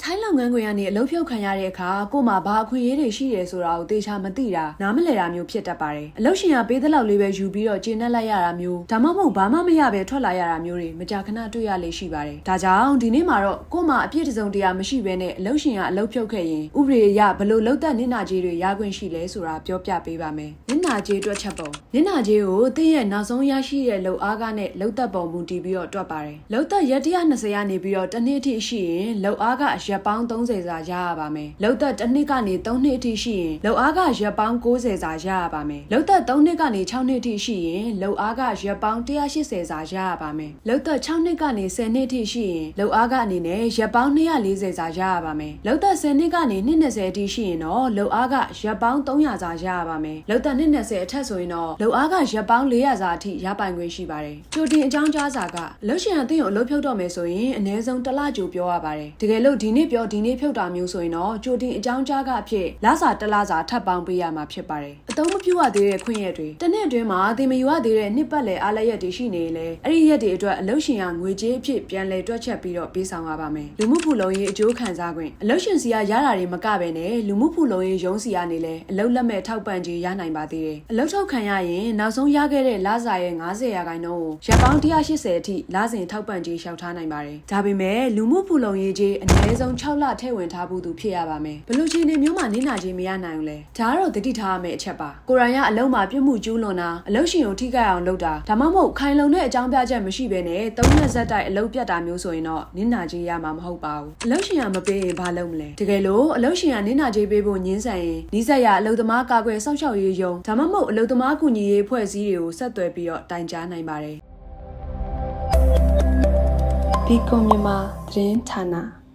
ထိုင်းလုပ်ငန်းခွင်ကနေအလုပ်ဖြုတ်ခံရတဲ့အခါကို့မှာဘာအခွင့်အရေးတွေရှိရဲဆိုတာကိုသေချာမသိတာနားမလည်တာမျိုးဖြစ်တတ်ပါတယ်အလုပ်ရှင်ကပေးတဲ့လောက်လေးပဲယူပြီးတော့ကျေနပ်လိုက်ရတာမျိုးဒါမှမဟုတ်ဘာမှမရပဲထွက်လာရတာမျိုးတွေမကြာခဏတွေ့ရလေရှိပါတယ်ဒါကြောင့်ဒီနေ့မှာတော့ကို့မှာအပြည့်တစုံတရာမရှိဘဲနဲ့အလုပ်ရှင်ကအလုပ်ဖြုတ်ခဲ့ရင်ဥပဒေအရဘလို့လုပ်သက်နစ်နာကြေးတွေရခွင့်ရှိလဲဆိုတာပြောပြပေးပါမယ်နစ်နာကြေးတွက်ချက်ပုံနစ်နာကြေးကိုတင်းရဲ့နောက်ဆုံးရရှိတဲ့လုပ်အားကနဲ့လုပ်သက်ပုံမူတည်ပြီးတော့တွက်ပါတယ်လုပ်သက်ရက်120ကနေပြီးတော့တစ်နှစ်အထိရှိရင်လုပ်အားကရက်ပေါင်း30စာရရပါမယ်လုပ်သက်တစ်နှစ်ကနေ3နှစ်အထိရှိရင်လုပ်အားကရက်ပေါင်း90စာရရပါမယ်လုပ်သက်3နှစ်ကနေ6နှစ်အထိရှိရင်လုပ်အားကရက်ပေါင်း180စာရရပါမယ်လုပ်သက်6နှစ်ကနေ10နှစ်အထိရှိရင်လုပ်အားကအနေနဲ့ရက်ပေါင်း240စာရရပါမယ်လုပ်သက်10နှစ်ကနေ220အထိရှိရင်တော့လုပ်အားကရက်ပေါင်း300စာရရပါမယ်လုပ်သက်220အထက်ဆိုရင်တော့လုပ်အားကရက်ပေါင်း400စာအထိရပိုင်ခွင့်ရှိပါတယ်ကြိုတင်အကြောင်းကြားစာကလုပ်ရှင်အသင်းကိုအလုပ်ဖြုတ်တော့မယ်ဆိုရင်အနည်းဆုံး1လကြိုပြောရပါတယ်တကယ်လို့ဒီနေ့ပြောဒီနေ့ဖြုတ်တာမျိုးဆိုရင်တော့ကြိုတင်အကြောင်းကြားကအဖြစ်လစာ1လစာထပ်ပေါင်းပေးရမှာဖြစ်ပါတယ်အသုံးမပြုရသေးတဲ့ခွင့်ရက်တွေတစ်နှစ်အတွင်းမှာသင်မယူရသေးတဲ့နှစ်ပတ်လည်အားလရက်တွေရှိနေလေအဲ့ဒီရက်တွေအတွက်အလုပ်ရှင်ကငွေကြေးအဖြစ်ပြန်လည်တွက်ချက်ပြီးတော့ပေးဆောင်ရပါမယ်လူမှုဖူလုံရေးအကျိုးခံစားခွင့်အလုပ်ရှင်စီကရတာတွေမကပဲနဲ့လူမှုဖူလုံရေးရုံးစီကနေလည်းအလုပ်လက်မဲ့ထောက်ပံ့ကြေးရနိုင်ပါသေးတယ်အလုပ်ထုတ်ခံရရင်နောက်ဆုံးရခဲ့တဲ့လစာရဲ့90%ကိုရက်ပေါင်း180အထိလစဉ်ထောက်ပံ့ကြေးလျှောက်ထားနိုင်ပါတယ်ဒါပေမဲ့လူမှုဖူလုံရေးကြေးအနည်းဆုံး6လထည့်ဝင်ထားဖို့သူဖြစ်ရပါမယ်ဘလို့ချင်းနေမျိုးမှာနစ်နာကြေးမရနိုင်ဘူးလေဒါကတော့တတိထားရမယ့်အချက်ပါကိုရိုင်းကအလုံးမှာပြုတ်မှုကျူးလွန်တာအလုပ်ရှင်ကိုထိခိုက်အောင်လုပ်တာဒါမှမဟုတ်ခိုင်လုံတဲ့အကြောင်းပြချက်မရှိဘဲနဲ့3နှစ်ဆက်တိုက်အလုပ်ပြတ်တာမျိုးဆိုရင်တော့နစ်နာကြေးရမှာမဟုတ်ပါဘူးအလုပ်ရှင်ကမပေးရင်ဘာလုပ်မလဲတကယ်လို့အလုပ်ရှင်ကနစ်နာကြေးပေးဖို့ညှင်းဆန်ရင်နှိစက်ရအလုပ်သမားကာကွယ်စောင့်ရှောက်ရေးရုံးဒါမှမဟုတ်အလုပ်သမားကူညီရေးအဖွဲ့အစည်းတွေကိုဆက်သွယ်ပြီးတော့တိုင်ကြားနိုင်ပါတယ်ဘီကွန်မြန်မာသတင်းဌာန